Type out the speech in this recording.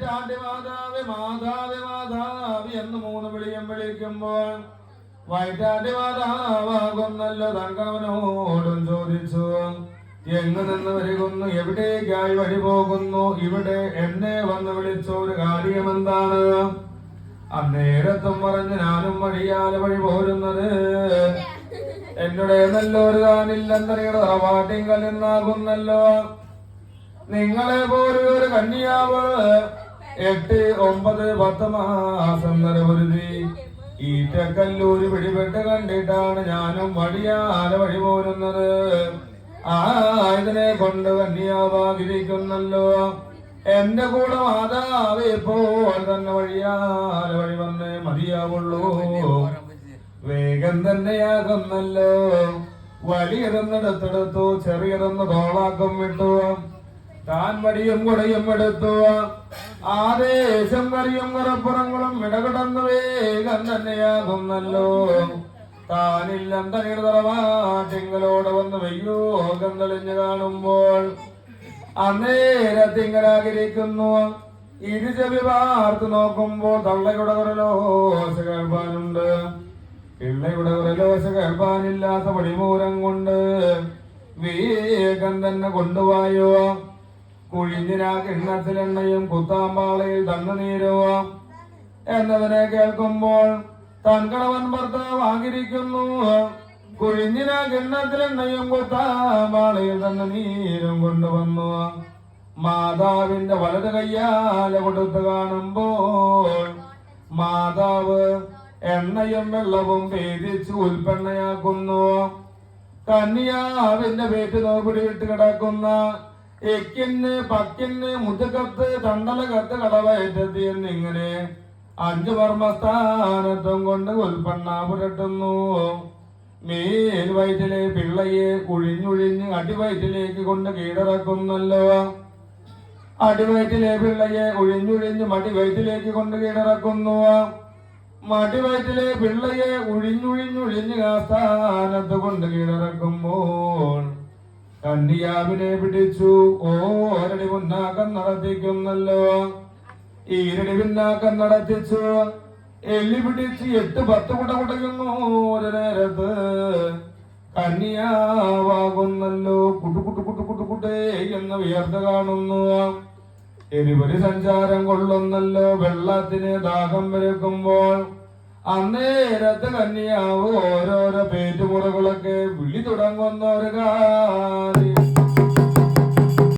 വയറ്റാണ്ടി മാതാവേ മാതാവേ മാതാവി എന്ന് 3 വിളിയും വിളിക്കുമ്പോൾ വയറ്റാണ്ടി മാതാവാകുന്നല്ലോ തങ്കവനോടും ചോദിച്ചു, എങ്ങു നിന്ന് വരികുന്നു, എവിടേക്കായി വഴി പോകുന്നു, ഇവിടെ എന്നെ വന്ന് വിളിച്ച ഒരു കാര്യം എന്താണ്? അന്നേരത്തും പറഞ്ഞ്, ഞാനും വഴിയാലെ വഴി പോരുന്നത് എന്നോട് നല്ലൊരു താനില്ലെന്നറിയുടെ തറവാട്ടിങ്കൽ നിന്നാകുന്നല്ലോ. നിങ്ങളെ പോലൊരു കന്യാവ് 8, 9, 10 മാസം നിലപൊരുതി ഈറ്റക്കല്ലൂര് പിടിപെട്ട് കണ്ടിട്ടാണ് ഞാനും വഴിയാലെ വഴി പോരുന്നത്. ഇതിനെ കൊണ്ട് കന്യാവാകിരിക്കുന്നല്ലോ. എന്റെ കൂടെ മാതാവ് ഇപ്പോൾ തന്നെ വഴിയാലെ വഴി വന്നേ മതിയാവുള്ളൂ. വേഗം തന്നെയാകുന്നല്ലോ. വലിയതെന്നെടുത്തെടുത്തു, ചെറിയതെന്ന് തോളാക്കം വിട്ടു. താൻ വടിയും കുടയും എടുത്തു. ആദേശം വരിയും കറപ്പുറങ്ങളും ഇടകിടന്ന് വേഗം തന്നെയാകുന്നല്ലോ. താനില്ലം തനിയുടെ തറവാട്ടിങ്ങളോട് വന്ന് വയ്യോഗം തെളിഞ്ഞു കാണുമ്പോൾ അന്നേരത്തിങ്കലാകിരിക്കുന്നു. ഇരുചെവി വാർത്ത് നോക്കുമ്പോൾ തള്ളയുടെ കുറലോശ കേൾപ്പാനുണ്ട്. പിള്ളയുടെ കുറലോശ കേൾപ്പാനില്ലാത്ത പടിമൂരം കൊണ്ട് വേഗം തന്നെ കൊണ്ടുപോയോ. കുഴിഞ്ഞിനാ കിണ്ണത്തിലെണ്ണയും കുത്താമ്പാളയിൽ തണ്ണുനീരോ എന്നതിനെ കേൾക്കുമ്പോൾ തൻകണവൻ ഭർത്താവാകിരിക്കുന്നു. കുഴിഞ്ഞിന കിണ്ണത്തിലെണ്ണയും കുത്താമ്പാളയിൽ തണ്ണുനീരും കൊണ്ടുവന്നു മാതാവിന്റെ വലത് കയ്യാലെ കൊടുത്തു കാണുമ്പോൾ മാതാവ് എണ്ണയും വെള്ളവും ഭേദിച്ചു ഉൽപ്പന്നയാക്കുന്നു. കന്യാവിന്റെ പേറ്റ് നോപ്പിടിവിട്ട് കിടക്കുന്ന എക്കിന് പക്കിന് മുതുകത്ത് തണ്ടലകത്ത് കടവയറ്റത്തി എന്നിങ്ങനെ 5 വർമ്മസ്ഥാനത്തും കൊണ്ട് ഉൽപ്പന്ന പുരട്ടുന്നു. മേൽവയറ്റിലെ പിള്ളയെ കുഴിഞ്ഞുഴിഞ്ഞ് അടിവയറ്റിലേക്ക് കൊണ്ട് കീഴടക്കുന്നല്ലോ. അടിവയറ്റിലെ പിള്ളയെ ഒഴിഞ്ഞുഴിഞ്ഞ് മടിവയറ്റിലേക്ക് കൊണ്ട് കീഴടക്കുന്നു. മടിവയറ്റിലെ പിള്ളയെ ഒഴിഞ്ഞുഴിഞ്ഞൊഴിഞ്ഞ് ആ സ്ഥാനത്ത് കൊണ്ട് കീഴടക്കുമ്പോൾ കന്യാവിനെ പിടിച്ചു ഓരടി മുന്നാക്കം നടത്തിക്കുന്നല്ലോ. ഈരടി പിന്നാക്കം നടത്തിച്ചു എല്ലി പിടിച്ച് 8, 10 കുട കുടയുന്നു. ഒരു നേരത്ത് കന്യാവാകുന്നല്ലോ. കുട്ടുകുട്ടേ എന്ന് വിയർത്ത് കാണുന്നു. എരിപൊരി സഞ്ചാരം കൊള്ളുന്നല്ലോ. വെള്ളത്തിന് ദാഹം വരക്കുമ്പോൾ അന്നേരത്ത് കന്യാവ് ഓരോരോ പേറ്റുമുറകളൊക്കെ വിളി തുടങ്ങുന്ന ഒരു കാര്യം.